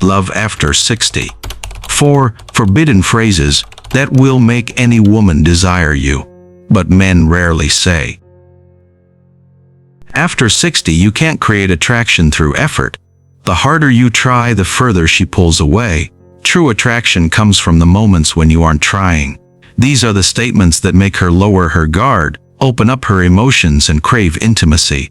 Love after 60. 4 forbidden phrases that will make any woman desire you, but men rarely say. After 60, you can't create attraction through effort. The harder you try, the further she pulls away. True attraction comes from the moments when you aren't trying. These are the statements that make her lower her guard, open up her emotions, and crave intimacy.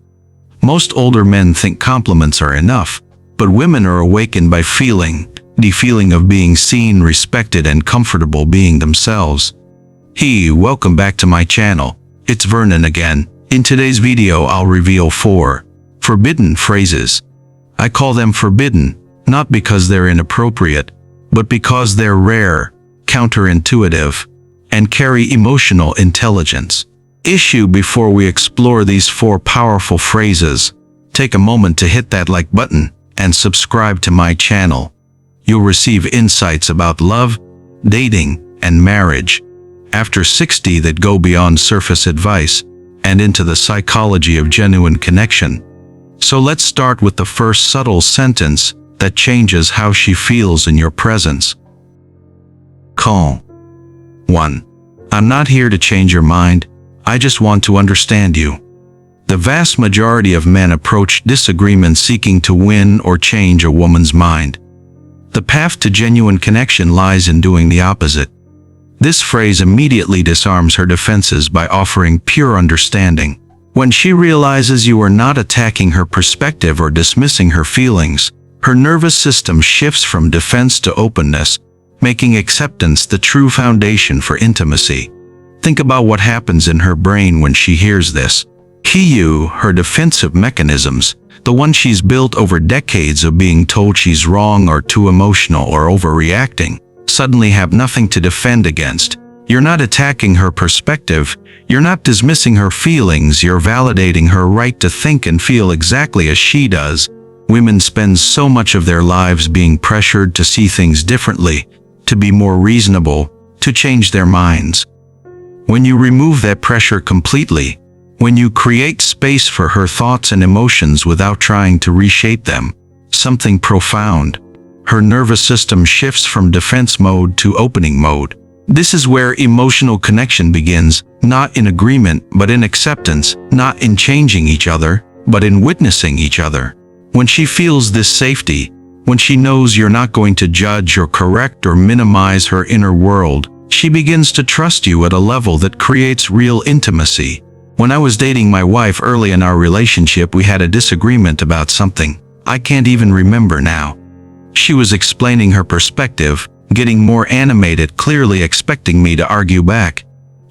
Most older men think compliments are enough, but women are awakened by the feeling of being seen, respected, and comfortable being themselves. Hey, welcome back to my channel. It's Vernon again. In today's video, I'll reveal 4 forbidden phrases. I call them forbidden, not because they're inappropriate, but because they're rare, counterintuitive, and carry emotional intelligence. Before we explore these 4 powerful phrases, take a moment to hit that like button and subscribe to my channel. You'll receive insights about love, dating, and marriage after 60 that go beyond surface advice and into the psychology of genuine connection. So let's start with the first subtle sentence that changes how she feels in your presence. Calm. 1. I'm not here to change your mind. I just want to understand you. The vast majority of men approach disagreement seeking to win or change a woman's mind. The path to genuine connection lies in doing the opposite. This phrase immediately disarms her defenses by offering pure understanding. When she realizes you are not attacking her perspective or dismissing her feelings, her nervous system shifts from defense to openness, making acceptance the true foundation for intimacy. Think about what happens in her brain when she hears this. Her defensive mechanisms, the one she's built over decades of being told she's wrong or too emotional or overreacting, suddenly have nothing to defend against. You're not attacking her perspective, you're not dismissing her feelings, you're validating her right to think and feel exactly as she does. Women spend so much of their lives being pressured to see things differently, to be more reasonable, to change their minds. When you remove that pressure completely, when you create space for her thoughts and emotions without trying to reshape them, something profound. Her nervous system shifts from defense mode to opening mode. This is where emotional connection begins, not in agreement but in acceptance, not in changing each other, but in witnessing each other. When she feels this safety, when she knows you're not going to judge or correct or minimize her inner world, she begins to trust you at a level that creates real intimacy. When I was dating my wife early in our relationship, we had a disagreement about something. I can't even remember now. She was explaining her perspective, getting more animated, clearly expecting me to argue back.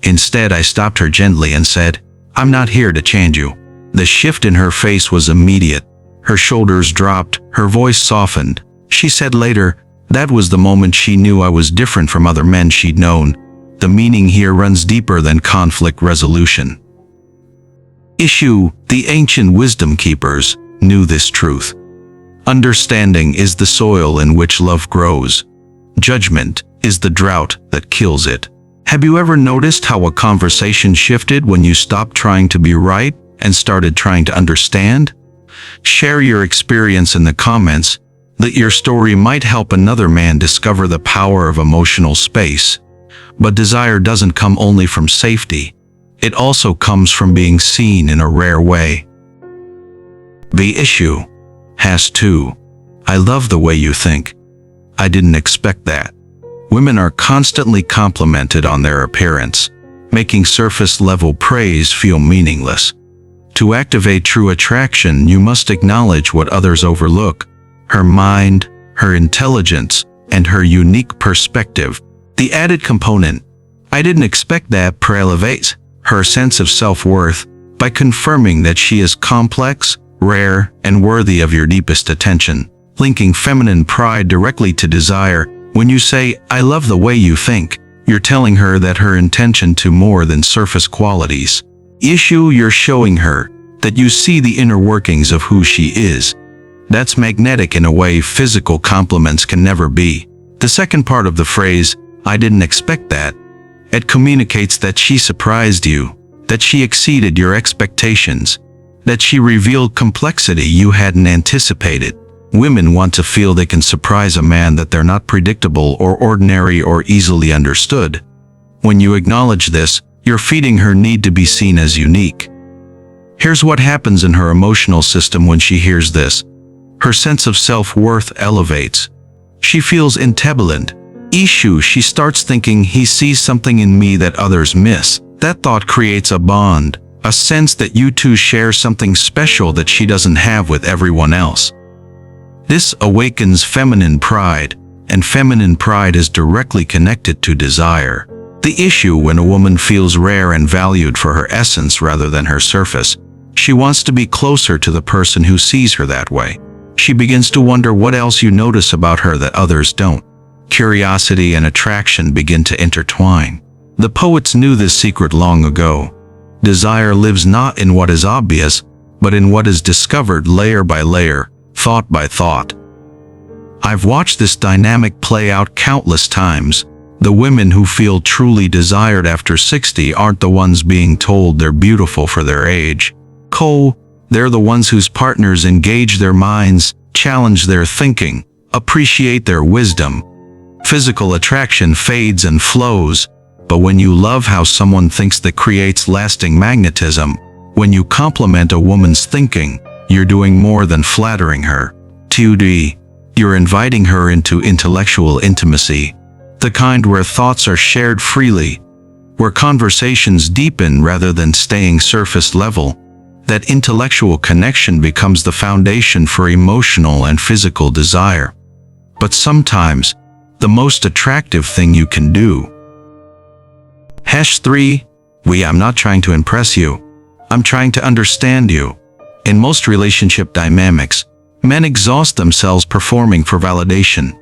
Instead, I stopped her gently and said, "I'm not here to change you." The shift in her face was immediate. Her shoulders dropped, her voice softened. She said later, that was the moment she knew I was different from other men she'd known. The meaning here runs deeper than conflict resolution. The ancient wisdom keepers knew this truth. Understanding is the soil in which love grows. Judgment is the drought that kills it. Have you ever noticed how a conversation shifted when you stopped trying to be right and started trying to understand? Share your experience in the comments, that your story might help another man discover the power of emotional space. But desire doesn't come only from safety. It also comes from being seen in a rare way. The issue has 2. I love the way you think. I didn't expect that. Women are constantly complimented on their appearance, making surface-level praise feel meaningless. To activate true attraction, you must acknowledge what others overlook: her mind, her intelligence, and her unique perspective. The added component, I didn't expect that, elevates her sense of self-worth by confirming that she is complex, rare, and worthy of your deepest attention, linking feminine pride directly to desire. When you say, "I love the way you think," you're telling her that her intention to more than surface qualities. You're showing her that you see the inner workings of who she is. That's magnetic in a way physical compliments can never be. The second part of the phrase, "I didn't expect that," it communicates that she surprised you, that she exceeded your expectations, that she revealed complexity you hadn't anticipated. Women want to feel they can surprise a man, that they're not predictable or ordinary or easily understood. When you acknowledge this, you're feeding her need to be seen as unique. Here's what happens in her emotional system when she hears this. Her sense of self-worth elevates. She feels intelligent. Issue, she starts thinking, he sees something in me that others miss. That thought creates a bond, a sense that you two share something special that she doesn't have with everyone else. This awakens feminine pride, and feminine pride is directly connected to desire. The issue, when a woman feels rare and valued for her essence rather than her surface, she wants to be closer to the person who sees her that way. She begins to wonder what else you notice about her that others don't. Curiosity and attraction begin to intertwine. The poets knew this secret long ago. Desire lives not in what is obvious, but in what is discovered layer by layer, thought by thought. I've watched this dynamic play out countless times. The women who feel truly desired after 60 aren't the ones being told they're beautiful for their age. They're the ones whose partners engage their minds, challenge their thinking, appreciate their wisdom. Physical attraction fades and flows, but when you love how someone thinks, that creates lasting magnetism. When you compliment a woman's thinking, you're doing more than flattering her. 2D. You're inviting her into intellectual intimacy, the kind where thoughts are shared freely, where conversations deepen rather than staying surface level. That intellectual connection becomes the foundation for emotional and physical desire. But sometimes, the most attractive thing you can do. 3. I'm not trying to impress you. I'm trying to understand you. In most relationship dynamics, men exhaust themselves performing for validation.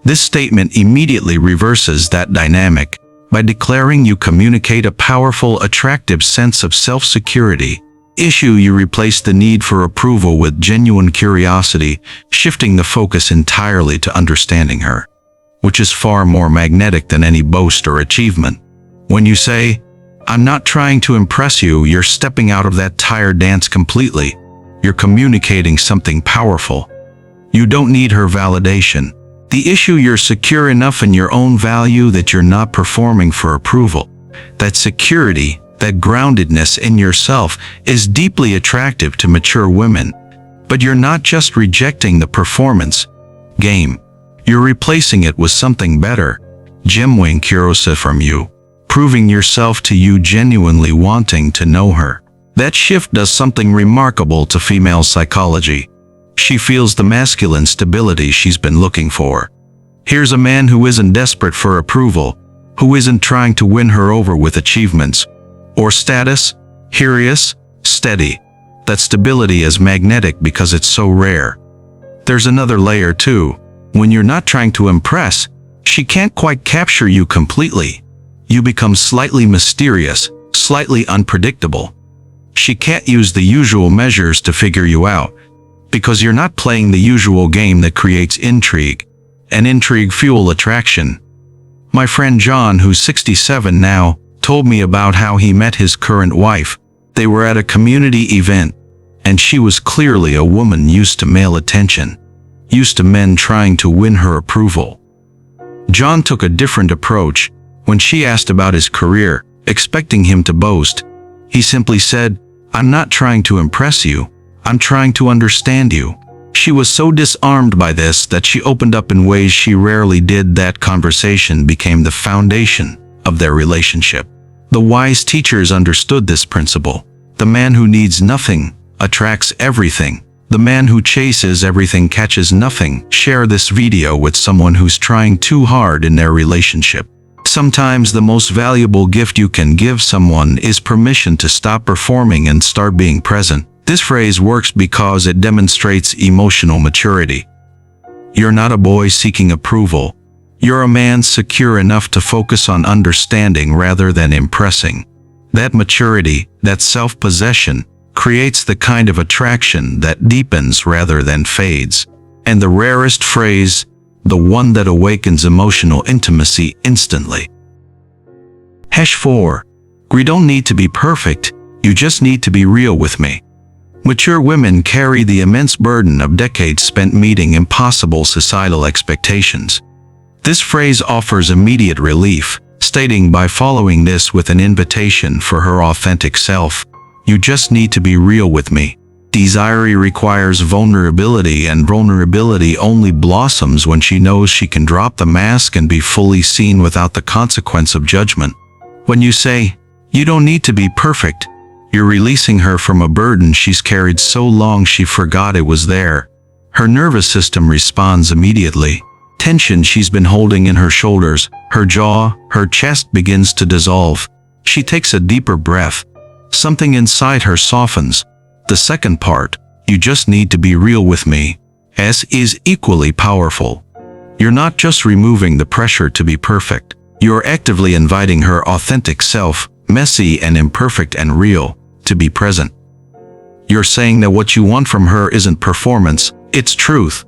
This statement immediately reverses that dynamic by declaring you communicate a powerful, attractive sense of self-security. You replace the need for approval with genuine curiosity, shifting the focus entirely to understanding her, which is far more magnetic than any boast or achievement. When you say, I'm not trying to impress you, you're stepping out of that tired dance completely. You're communicating something powerful. You don't need her validation. You're secure enough in your own value that you're not performing for approval. That security, that groundedness in yourself, is deeply attractive to mature women. But you're not just rejecting the performance game. You're replacing it with something better. Genuine curiosity from you, proving yourself to you, genuinely wanting to know her. That shift does something remarkable to female psychology. She feels the masculine stability she's been looking for. Here's a man who isn't desperate for approval, who isn't trying to win her over with achievements or status. Curious, steady. That stability is magnetic because it's so rare. There's another layer too. When you're not trying to impress, she can't quite capture you completely. You become slightly mysterious, slightly unpredictable. She can't use the usual measures to figure you out, because you're not playing the usual game that creates intrigue. And intrigue fuel attraction. My friend John, who's 67 now, told me about how he met his current wife. They were at a community event, and she was clearly a woman used to male attention, used to men trying to win her approval. John took a different approach. When she asked about his career, expecting him to boast, he simply said, I'm not trying to impress you, I'm trying to understand you. She was so disarmed by this that she opened up in ways she rarely did. That conversation became the foundation of their relationship. The wise teachers understood this principle. The man who needs nothing attracts everything. The man who chases everything catches nothing. Share this video with someone who's trying too hard in their relationship. Sometimes the most valuable gift you can give someone is permission to stop performing and start being present. This phrase works because it demonstrates emotional maturity. You're not a boy seeking approval. You're a man secure enough to focus on understanding rather than impressing. That maturity, that self-possession, creates the kind of attraction that deepens rather than fades. And the rarest phrase, the one that awakens emotional intimacy instantly. 4. We don't need to be perfect, you just need to be real with me. Mature women carry the immense burden of decades spent meeting impossible societal expectations. This phrase offers immediate relief, stating by following this with an invitation for her authentic self, "You just need to be real with me." Desire requires vulnerability, and vulnerability only blossoms when she knows she can drop the mask and be fully seen without the consequence of judgment. When you say, "You don't need to be perfect," you're releasing her from a burden she's carried so long she forgot it was there. Her nervous system responds immediately. Tension she's been holding in her shoulders, her jaw, her chest begins to dissolve. She takes a deeper breath. Something inside her softens. The second part, "You just need to be real with me," is equally powerful. You're not just removing the pressure to be perfect. You're actively inviting her authentic self, messy and imperfect and real, to be present. You're saying that what you want from her isn't performance, it's truth.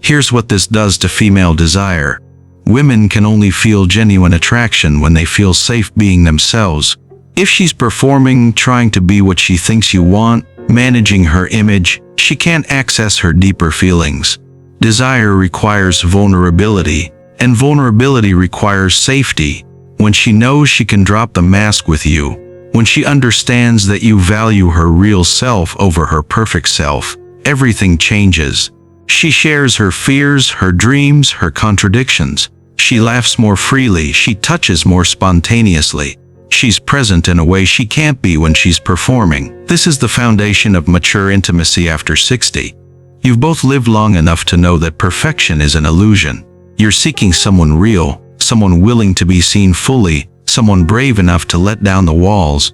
Here's what this does to female desire. Women can only feel genuine attraction when they feel safe being themselves. If she's performing, trying to be what she thinks you want, managing her image, she can't access her deeper feelings. Desire requires vulnerability, and vulnerability requires safety. When she knows she can drop the mask with you, when she understands that you value her real self over her perfect self, everything changes. She shares her fears, her dreams, her contradictions. She laughs more freely, she touches more spontaneously. She's present in a way she can't be when she's performing. This is the foundation of mature intimacy after 60. You've both lived long enough to know that perfection is an illusion. You're seeking someone real, someone willing to be seen fully, someone brave enough to let down the walls.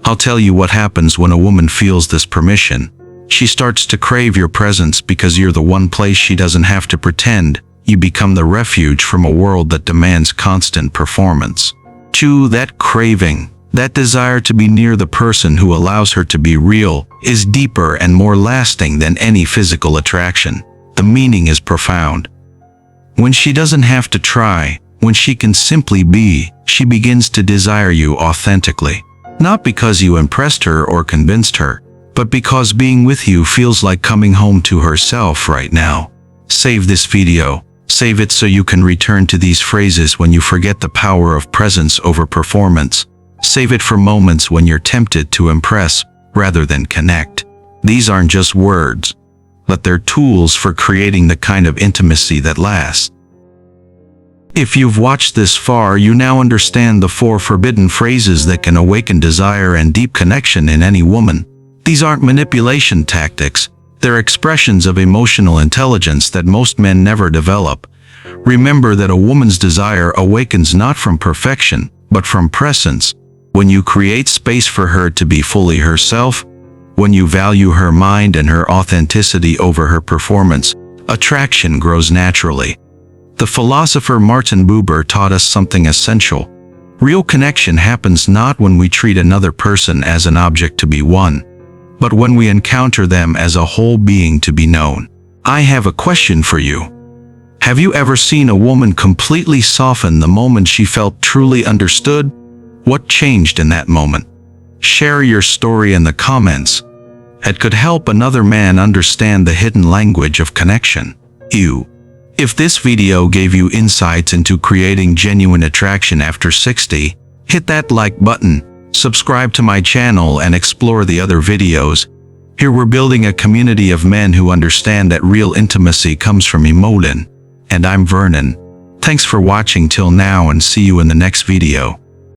I'll tell you what happens when a woman feels this permission. She starts to crave your presence because you're the one place she doesn't have to pretend. You become the refuge from a world that demands constant performance. That craving, that desire to be near the person who allows her to be real, is deeper and more lasting than any physical attraction. The meaning is profound. When she doesn't have to try, when she can simply be, she begins to desire you authentically. Not because you impressed her or convinced her, but because being with you feels like coming home to herself right now. Save this video. Save it so you can return to these phrases when you forget the power of presence over performance. Save it for moments when you're tempted to impress rather than connect. These aren't just words, but they're tools for creating the kind of intimacy that lasts. If you've watched this far, you now understand the 4 forbidden phrases that can awaken desire and deep connection in any woman. These aren't manipulation tactics. They're expressions of emotional intelligence that most men never develop. Remember that a woman's desire awakens not from perfection, but from presence. When you create space for her to be fully herself, when you value her mind and her authenticity over her performance, attraction grows naturally. The philosopher Martin Buber taught us something essential. Real connection happens not when we treat another person as an object to be won, but when we encounter them as a whole being to be known. I have a question for you. Have you ever seen a woman completely soften the moment she felt truly understood? What changed in that moment? Share your story in the comments. It could help another man understand the hidden language of connection. If this video gave you insights into creating genuine attraction after 60, hit that like button. Subscribe to my channel and explore the other videos. Here we're building a community of men who understand that real intimacy comes from emotion. And I'm Vernon. Thanks for watching till now, and see you in the next video.